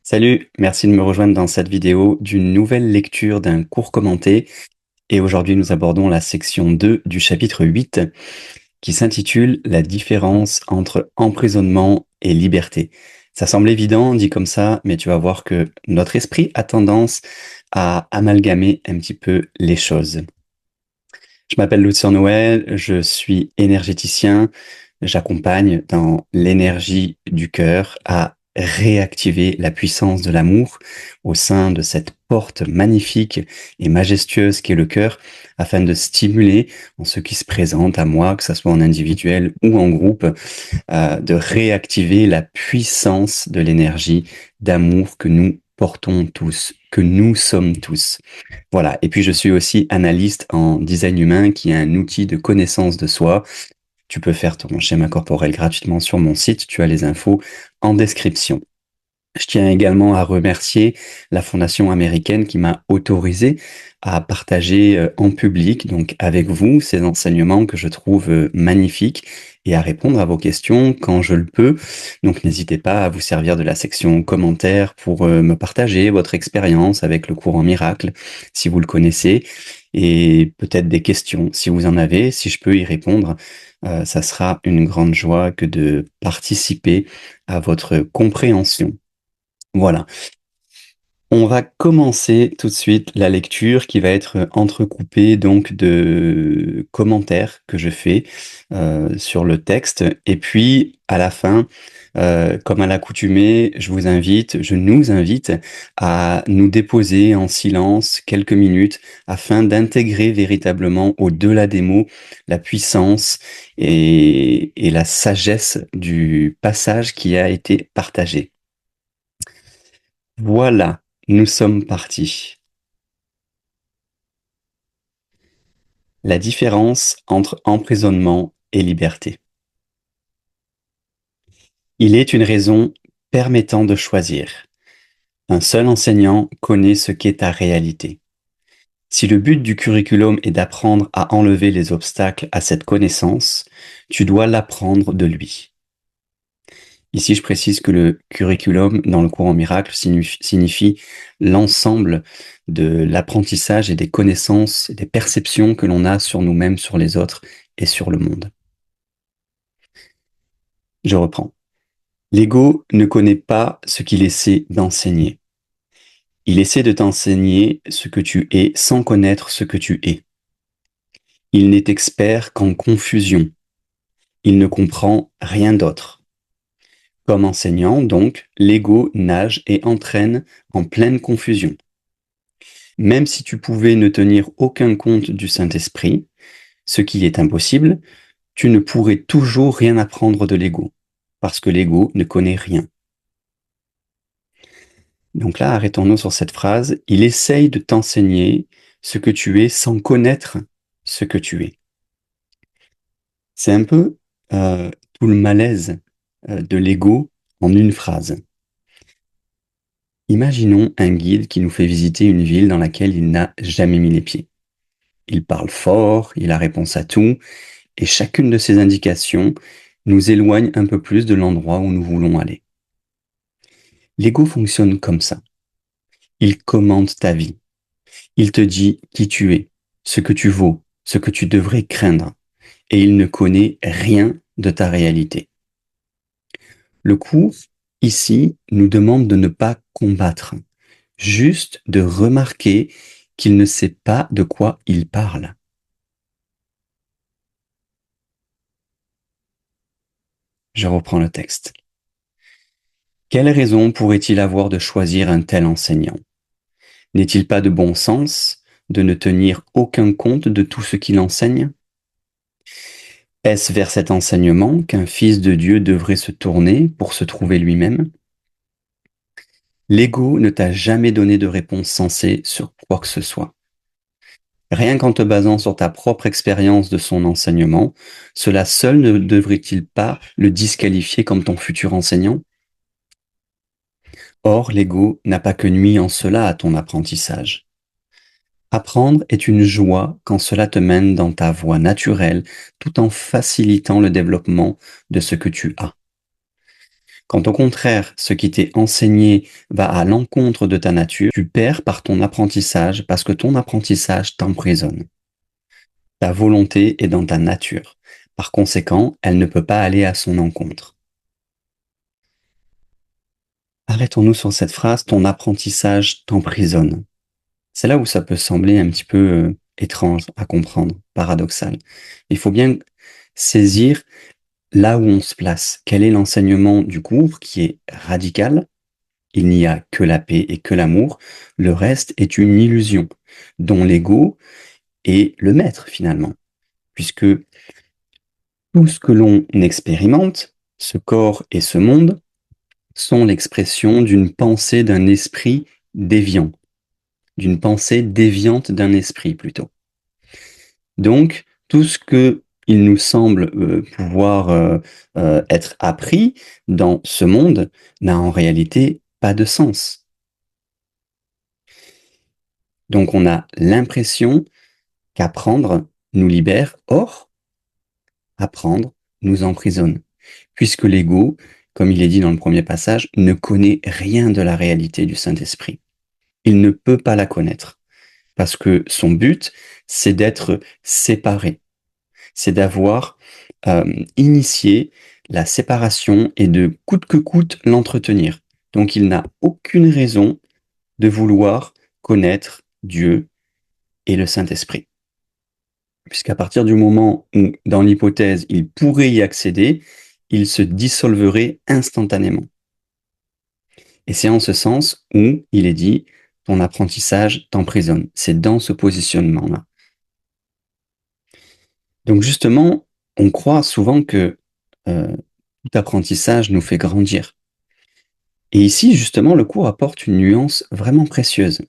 Salut, merci de me rejoindre dans cette vidéo d'une nouvelle lecture d'un cours commenté. Et aujourd'hui, nous abordons la section 2 du chapitre 8 qui s'intitule La différence entre emprisonnement et liberté. Ça semble évident dit comme ça, mais tu vas voir que notre esprit a tendance à amalgamer un petit peu les choses. Je m'appelle Lucien Noël, je suis énergéticien. J'accompagne dans l'énergie du cœur à réactiver la puissance de l'amour au sein de cette porte magnifique et majestueuse qu'est le cœur, afin de stimuler en ce qui se présente à moi, que ce soit en individuel ou en groupe, de réactiver la puissance de l'énergie d'amour que nous portons tous, que nous sommes tous. Voilà. Et puis, je suis aussi analyste en design humain, qui est un outil de connaissance de soi. Tu peux faire ton schéma corporel gratuitement sur mon site. Tu as les infos en description. Je tiens également à remercier la fondation américaine qui m'a autorisé à partager en public, donc avec vous, ces enseignements que je trouve magnifiques et à répondre à vos questions quand je le peux. Donc n'hésitez pas à vous servir de la section commentaires pour me partager votre expérience avec le courant miracle, si vous le connaissez, et peut-être des questions, si vous en avez, si je peux y répondre. Ça sera une grande joie que de participer à votre compréhension. Voilà. On va commencer tout de suite la lecture qui va être entrecoupée donc de commentaires que je fais sur le texte. Et puis à la fin, comme à l'accoutumée, je nous invite à nous déposer en silence quelques minutes afin d'intégrer véritablement au-delà des mots la puissance et la sagesse du passage qui a été partagé. Voilà, nous sommes partis. La différence entre emprisonnement et liberté. Il est une raison permettant de choisir. Un seul enseignant connaît ce qu'est ta réalité. Si le but du curriculum est d'apprendre à enlever les obstacles à cette connaissance, tu dois l'apprendre de lui. Ici, je précise que le curriculum dans le courant miracle signifie l'ensemble de l'apprentissage et des connaissances et des perceptions que l'on a sur nous-mêmes, sur les autres et sur le monde. Je reprends. L'ego ne connaît pas ce qu'il essaie d'enseigner. Il essaie de t'enseigner ce que tu es sans connaître ce que tu es. Il n'est expert qu'en confusion. Il ne comprend rien d'autre. Comme enseignant, donc, l'ego nage et entraîne en pleine confusion. Même si tu pouvais ne tenir aucun compte du Saint-Esprit, ce qui est impossible, tu ne pourrais toujours rien apprendre de l'ego, parce que l'ego ne connaît rien. Donc là, arrêtons-nous sur cette phrase. Il essaye de t'enseigner ce que tu es sans connaître ce que tu es. C'est un peu tout le malaise de l'ego en une phrase. Imaginons un guide qui nous fait visiter une ville dans laquelle il n'a jamais mis les pieds. Il parle fort, il a réponse à tout, et chacune de ces indications nous éloigne un peu plus de l'endroit où nous voulons aller. L'ego fonctionne comme ça. Il commande ta vie. Il te dit qui tu es, ce que tu vaux, ce que tu devrais craindre, et il ne connaît rien de ta réalité. Le cours, ici, nous demande de ne pas combattre, juste de remarquer qu'il ne sait pas de quoi il parle. Je reprends le texte. Quelle raison pourrait-il avoir de choisir un tel enseignant? N'est-il pas de bon sens de ne tenir aucun compte de tout ce qu'il enseigne? Est-ce vers cet enseignement qu'un fils de Dieu devrait se tourner pour se trouver lui-même? L'ego ne t'a jamais donné de réponse sensée sur quoi que ce soit. Rien qu'en te basant sur ta propre expérience de son enseignement, cela seul ne devrait-il pas le disqualifier comme ton futur enseignant? Or, l'ego n'a pas que nui en cela à ton apprentissage. Apprendre est une joie quand cela te mène dans ta voie naturelle, tout en facilitant le développement de ce que tu as. Quand au contraire, ce qui t'est enseigné va à l'encontre de ta nature, tu perds par ton apprentissage parce que ton apprentissage t'emprisonne. Ta volonté est dans ta nature. Par conséquent, elle ne peut pas aller à son encontre. Arrêtons-nous sur cette phrase, ton apprentissage t'emprisonne. C'est là où ça peut sembler un petit peu étrange à comprendre, paradoxal. Il faut bien saisir là où on se place. Quel est l'enseignement du cours qui est radical? Il n'y a que la paix et que l'amour. Le reste est une illusion dont l'ego est le maître finalement. Puisque tout ce que l'on expérimente, ce corps et ce monde, sont l'expression d'une pensée d'un esprit déviant, d'une pensée déviante d'un esprit plutôt. Donc, tout ce que il nous semble pouvoir être appris dans ce monde n'a en réalité pas de sens. Donc, on a l'impression qu'apprendre nous libère, or, apprendre nous emprisonne, puisque l'ego, comme il est dit dans le premier passage, ne connaît rien de la réalité du Saint-Esprit. Il ne peut pas la connaître, parce que son but, c'est d'être séparé, c'est d'avoir initié la séparation et de coûte que coûte l'entretenir. Donc il n'a aucune raison de vouloir connaître Dieu et le Saint-Esprit. Puisqu'à partir du moment où, dans l'hypothèse, il pourrait y accéder, il se dissolverait instantanément. Et c'est en ce sens où il est dit, ton apprentissage t'emprisonne. C'est dans ce positionnement-là. Donc justement, on croit souvent que tout apprentissage nous fait grandir. Et ici, justement, le cours apporte une nuance vraiment précieuse.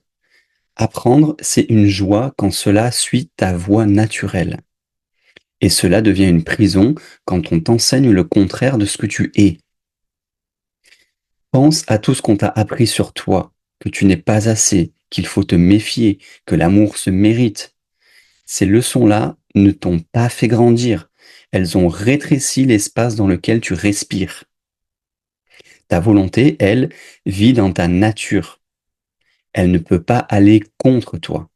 Apprendre, c'est une joie quand cela suit ta voie naturelle. Et cela devient une prison quand on t'enseigne le contraire de ce que tu es. Pense à tout ce qu'on t'a appris sur toi, que tu n'es pas assez, qu'il faut te méfier, que l'amour se mérite. Ces leçons-là ne t'ont pas fait grandir. Elles ont rétréci l'espace dans lequel tu respires. Ta volonté, elle, vit dans ta nature. Elle ne peut pas aller contre toi.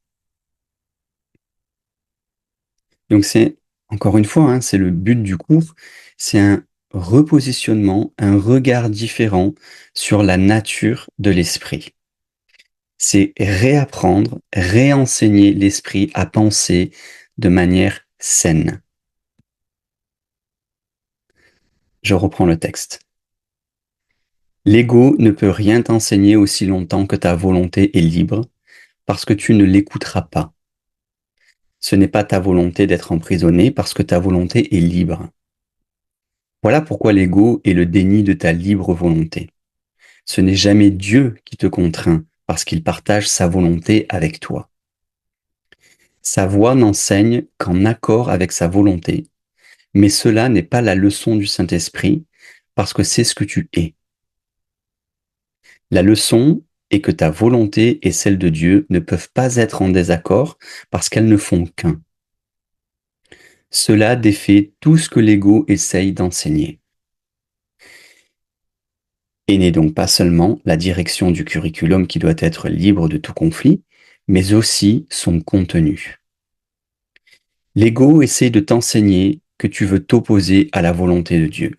Donc c'est, encore une fois, hein, c'est le but du cours, c'est un repositionnement, un regard différent sur la nature de l'esprit. C'est réapprendre, réenseigner l'esprit à penser de manière saine. Je reprends le texte. L'ego ne peut rien t'enseigner aussi longtemps que ta volonté est libre, parce que tu ne l'écouteras pas. Ce n'est pas ta volonté d'être emprisonné, parce que ta volonté est libre. Voilà pourquoi l'ego est le déni de ta libre volonté. Ce n'est jamais Dieu qui te contraint, parce qu'il partage sa volonté avec toi. Sa voix n'enseigne qu'en accord avec sa volonté, mais cela n'est pas la leçon du Saint-Esprit, parce que c'est ce que tu es. La leçon est que ta volonté et celle de Dieu ne peuvent pas être en désaccord, parce qu'elles ne font qu'un. Cela défait tout ce que l'ego essaye d'enseigner. Et n'est donc pas seulement la direction du curriculum qui doit être libre de tout conflit, mais aussi son contenu. L'ego essaie de t'enseigner que tu veux t'opposer à la volonté de Dieu.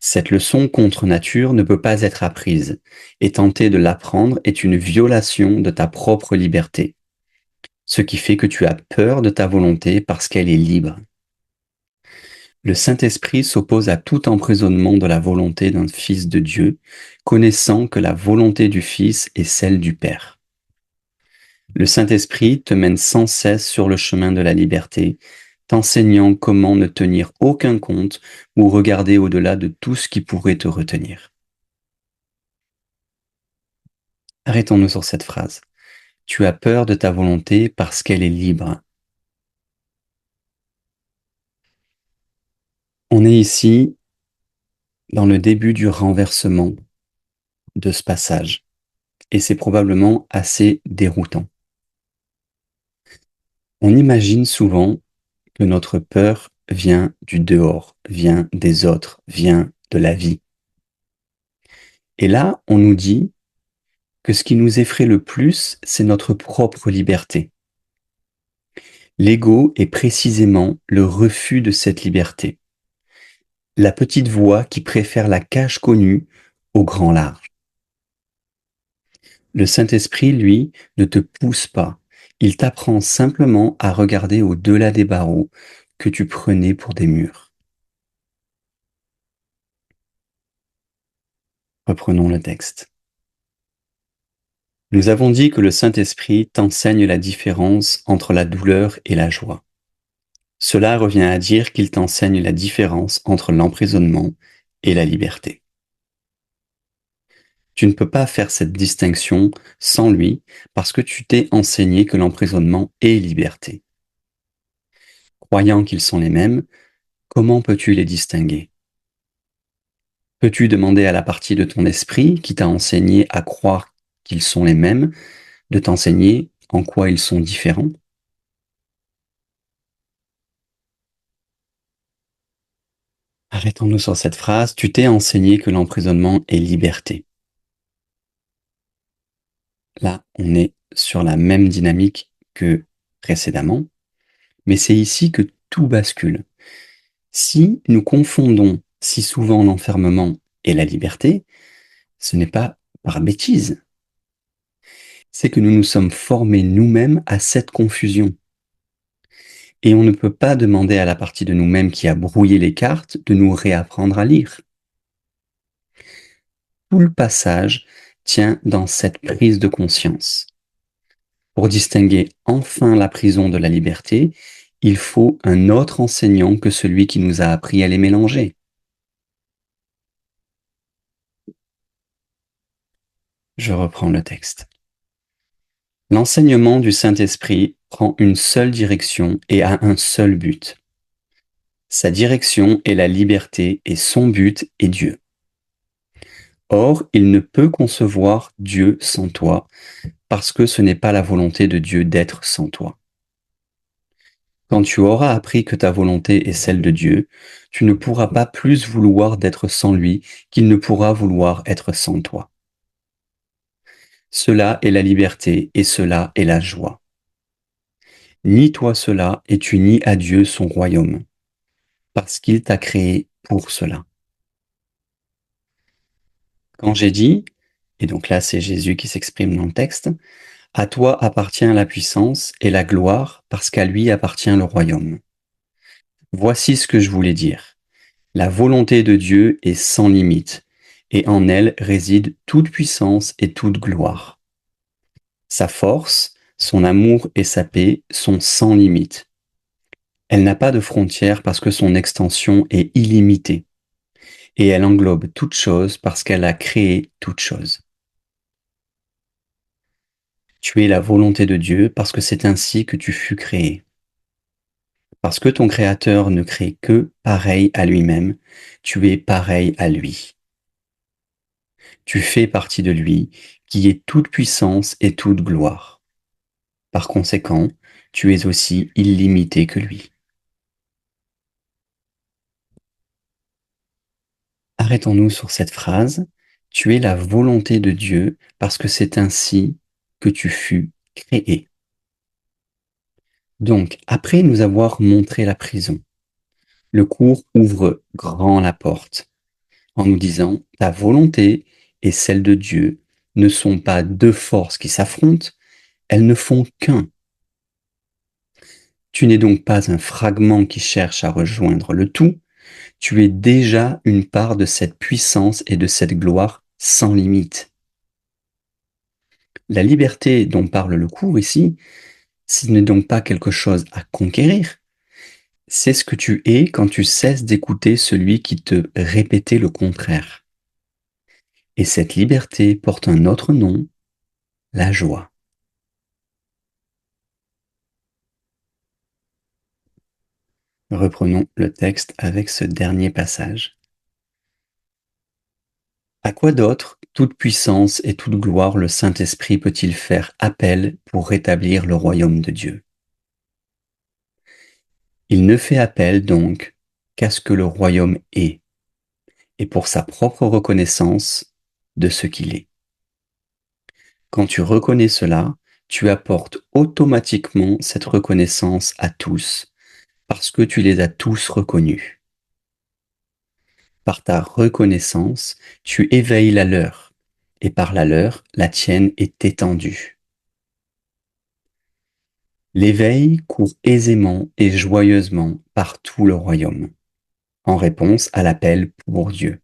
Cette leçon contre nature ne peut pas être apprise, et tenter de l'apprendre est une violation de ta propre liberté, ce qui fait que tu as peur de ta volonté parce qu'elle est libre. Le Saint-Esprit s'oppose à tout emprisonnement de la volonté d'un Fils de Dieu, connaissant que la volonté du Fils est celle du Père. Le Saint-Esprit te mène sans cesse sur le chemin de la liberté, t'enseignant comment ne tenir aucun compte ou regarder au-delà de tout ce qui pourrait te retenir. Arrêtons-nous sur cette phrase. Tu as peur de ta volonté parce qu'elle est libre. On est ici dans le début du renversement de ce passage, et c'est probablement assez déroutant. On imagine souvent que notre peur vient du dehors, vient des autres, vient de la vie. Et là, on nous dit que ce qui nous effraie le plus, c'est notre propre liberté. L'ego est précisément le refus de cette liberté. La petite voix qui préfère la cage connue au grand large. Le Saint-Esprit, lui, ne te pousse pas. Il t'apprend simplement à regarder au-delà des barreaux que tu prenais pour des murs. Reprenons le texte. Nous avons dit que le Saint-Esprit t'enseigne la différence entre la douleur et la joie. Cela revient à dire qu'il t'enseigne la différence entre l'emprisonnement et la liberté. Tu ne peux pas faire cette distinction sans lui parce que tu t'es enseigné que l'emprisonnement est liberté. Croyant qu'ils sont les mêmes, comment peux-tu les distinguer? Peux-tu demander à la partie de ton esprit qui t'a enseigné à croire qu'ils sont les mêmes de t'enseigner en quoi ils sont différents? Arrêtons-nous sur cette phrase. Tu t'es enseigné que l'emprisonnement est liberté. Là, on est sur la même dynamique que précédemment, mais c'est ici que tout bascule. Si nous confondons si souvent l'enfermement et la liberté, ce n'est pas par bêtise. C'est que nous nous sommes formés nous-mêmes à cette confusion. Et on ne peut pas demander à la partie de nous-mêmes qui a brouillé les cartes de nous réapprendre à lire. Tout le passage tient dans cette prise de conscience. Pour distinguer enfin la prison de la liberté, il faut un autre enseignant que celui qui nous a appris à les mélanger. Je reprends le texte. L'enseignement du Saint-Esprit prend une seule direction et a un seul but. Sa direction est la liberté et son but est Dieu. Or, il ne peut concevoir Dieu sans toi, parce que ce n'est pas la volonté de Dieu d'être sans toi. Quand tu auras appris que ta volonté est celle de Dieu, tu ne pourras pas plus vouloir d'être sans lui qu'il ne pourra vouloir être sans toi. Cela est la liberté et cela est la joie. Nie-toi cela et tu nies à Dieu son royaume, parce qu'il t'a créé pour cela. Quand j'ai dit, et donc là c'est Jésus qui s'exprime dans le texte, à toi appartient la puissance et la gloire, parce qu'à lui appartient le royaume. Voici ce que je voulais dire. La volonté de Dieu est sans limite, et en elle réside toute puissance et toute gloire. Sa force, son amour et sa paix sont sans limite. Elle n'a pas de frontières parce que son extension est illimitée, et elle englobe toute chose parce qu'elle a créé toute chose. Tu es la volonté de Dieu parce que c'est ainsi que tu fus créé. Parce que ton Créateur ne crée que pareil à lui-même, tu es pareil à lui. Tu fais partie de lui, qui est toute puissance et toute gloire. Par conséquent, tu es aussi illimité que lui. Arrêtons-nous sur cette phrase. Tu es la volonté de Dieu parce que c'est ainsi que tu fus créé. Donc, après nous avoir montré la prison, le cours ouvre grand la porte en nous disant ta volonté et celle de Dieu ne sont pas deux forces qui s'affrontent, elles ne font qu'un. Tu n'es donc pas un fragment qui cherche à rejoindre le tout, tu es déjà une part de cette puissance et de cette gloire sans limite. La liberté dont parle le cours ici, ce n'est donc pas quelque chose à conquérir, c'est ce que tu es quand tu cesses d'écouter celui qui te répétait le contraire. Et cette liberté porte un autre nom, la joie. Reprenons le texte avec ce dernier passage. À quoi d'autre, toute puissance et toute gloire, le Saint-Esprit peut-il faire appel pour rétablir le royaume de Dieu? Il ne fait appel donc qu'à ce que le royaume est, et pour sa propre reconnaissance de ce qu'il est. Quand tu reconnais cela, tu apportes automatiquement cette reconnaissance à tous, parce que tu les as tous reconnus. Par ta reconnaissance, tu éveilles la leur, et par la leur, la tienne est étendue. L'éveil court aisément et joyeusement par tout le royaume, en réponse à l'appel pour Dieu.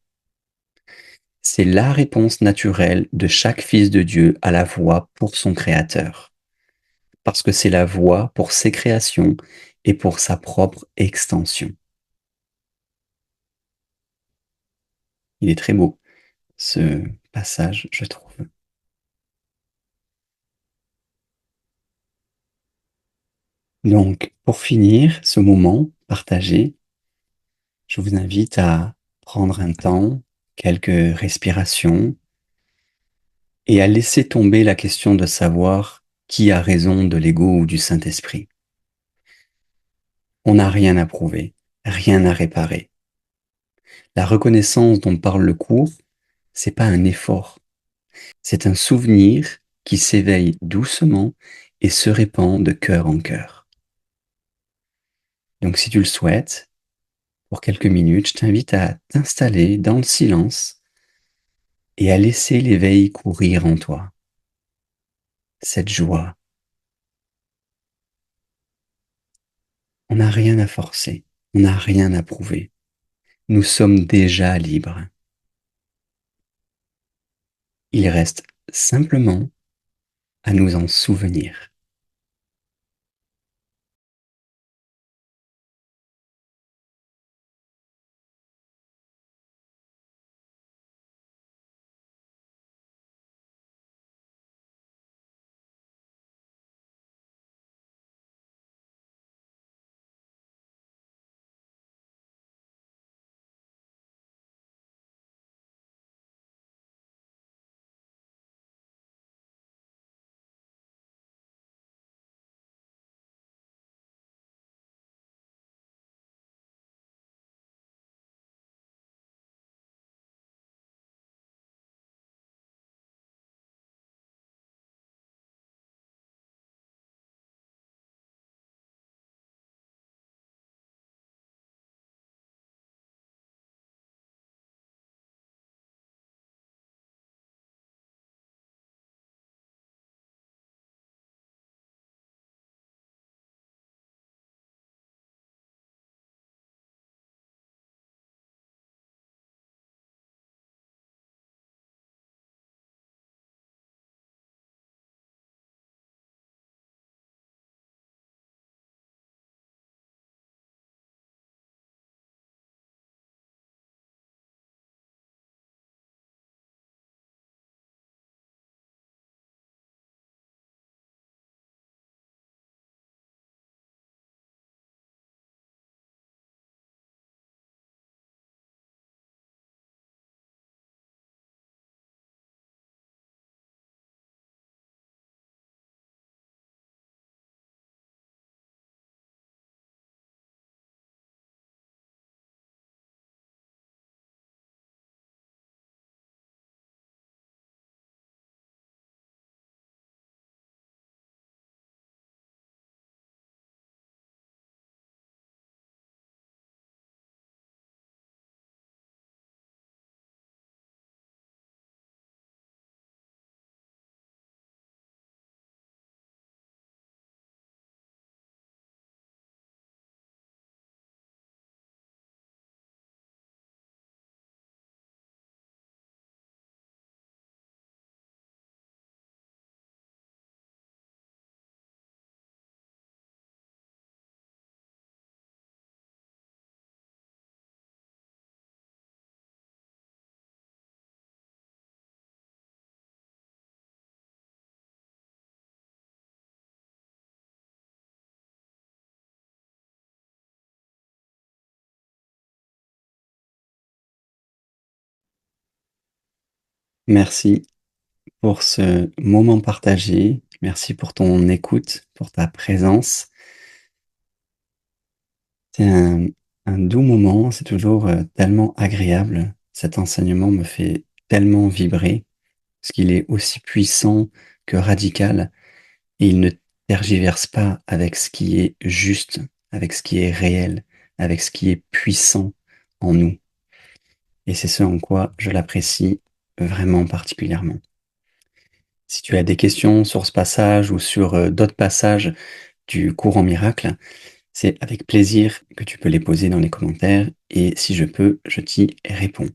C'est la réponse naturelle de chaque fils de Dieu à la voix pour son Créateur, parce que c'est la voix pour ses créations et pour sa propre extension. Il est très beau, ce passage, je trouve. Donc, pour finir ce moment partagé, je vous invite à prendre un temps, quelques respirations, et à laisser tomber la question de savoir qui a raison de l'ego ou du Saint-Esprit. On n'a rien à prouver, rien à réparer. La reconnaissance dont parle le cours, c'est pas un effort, c'est un souvenir qui s'éveille doucement et se répand de cœur en cœur. Donc si tu le souhaites, pour quelques minutes, je t'invite à t'installer dans le silence et à laisser l'éveil courir en toi, cette joie. On n'a rien à forcer, on n'a rien à prouver. Nous sommes déjà libres. Il reste simplement à nous en souvenir. Merci pour ce moment partagé. Merci pour ton écoute, pour ta présence. C'est un doux moment, c'est toujours tellement agréable. Cet enseignement me fait tellement vibrer, parce qu'il est aussi puissant que radical, et il ne tergiverse pas avec ce qui est juste, avec ce qui est réel, avec ce qui est puissant en nous. Et c'est ce en quoi je l'apprécie vraiment particulièrement. Si tu as des questions sur ce passage ou sur d'autres passages du courant miracle, c'est avec plaisir que tu peux les poser dans les commentaires et si je peux, je t'y réponds.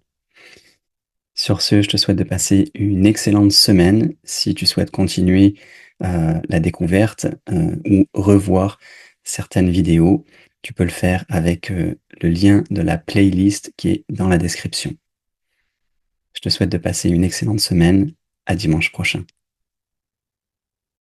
Sur ce, je te souhaite de passer une excellente semaine. Si tu souhaites continuer la découverte ou revoir certaines vidéos, tu peux le faire avec le lien de la playlist qui est dans la description. Je te souhaite de passer une excellente semaine. À dimanche prochain.